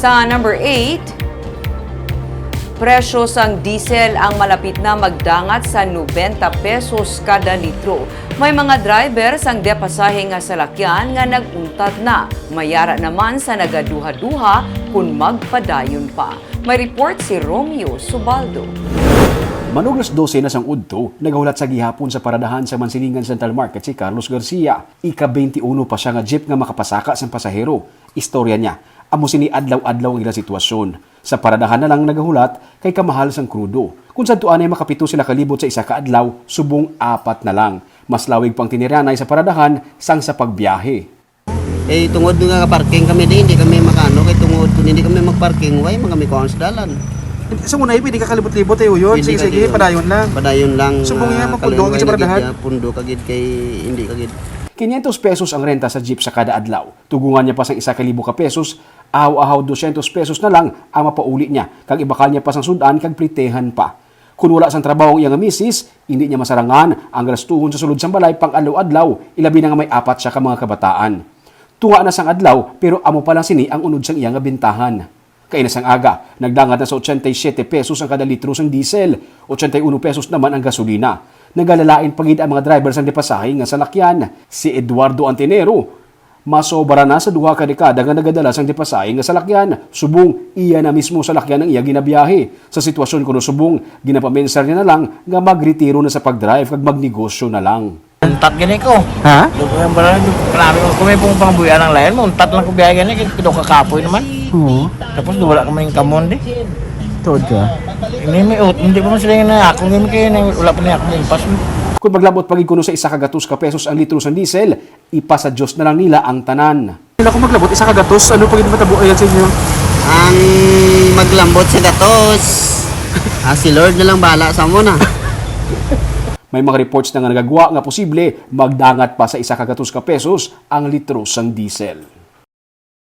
Sa number 8, presyo sang diesel ang malapit na magdangat sa 90 pesos kada litro. May mga driver sang depasahe nga salakyan nga naguntad na. Mayara naman sa nagaduha-duha kung magpadayon pa. May report si Romeo Subaldo. Manuglas 12 na sang udto, nagahulat sa gihapon sa paradahan sa Mansilingan Central Market si Carlos Garcia. Ika-21 pa siya nga jeep nga makapasaka sang pasahero. Istorya niya, amo sini adlaw-adlaw ang ilang sitwasyon. Sa paradahan na lang nagahulat kay kamahal sang krudo. Kung sa tuan ay makapito sila kalibot sa isa ka adlaw, subong 4 na lang. Mas lawig pang tiniranay sa paradahan sang sa pagbiyahe. Tungod nga parking kami hindi kami makano kay tungod kung hindi kami magparking way mga kami kuan sa dalan. So muna pwede ka kalibot-libot tayo yun. Sige, padayon lang. Padayon lang. Subong yan, magpundo sa paradahan. Pundo kagid kay hindi kagid. 500 pesos ang renta sa jeep sa kada adlaw. Tugungan niya pa sang 1,000 ka pesos, ahaw-ahaw 200 pesos na lang ang mapauli niya. Kag ibakal niya pa sang sudan kag plitehan pa. Kung wala sang trabaho ang iyang misis, hindi niya masarangan ang gastuhon sa sulod sang balay pang adlaw-adlaw, ilabi na nga may 4 siya ka mga kabataan. Tunga na sang adlaw pero amo pa lang sini ang unod sang iyang bintahan. Kainas ang aga, nagdangat na sa 87 pesos ang kada litro sang diesel, 81 pesos naman ang gasolina. Nagalalain pagid ang mga driver sang depasahe nga salakyan. Si Eduardo Antinero, masobra na sa 2 ka dekada nga nagadala sang depasahe nga salakyan. Subong iya na mismo salakyan ang iya ginabiyahe. Sa sitwasyon kuno subong, ginapamensar niya na lang nga magretiro na sa pagdrive kag magnegosyo na lang. Untat gani ko. Ha? Dugo marami kung may pong pangbuyan ng layan mo, untat lang ko biyahe gani kay pido ka kapoy naman. Oo. Tapos wala ka man kamon di. Tuod ka. Hindi pa man sila na ako ngimi kay wala pa niya ako impas. Kung maglabot pagid kuno sa 1 ka pesos ang litro sang diesel, ipasa Diyos na lang nila ang tanan. Kailan ko maglabot, isa kagatos, ano pag matabo ayan sa inyo? Ang maglambot sa gatos. Si Lord na lang bahala sa mo na. May mga reports na nga nagagawa nga posible magdangat pa sa 1 ka pesos ang litro sang diesel.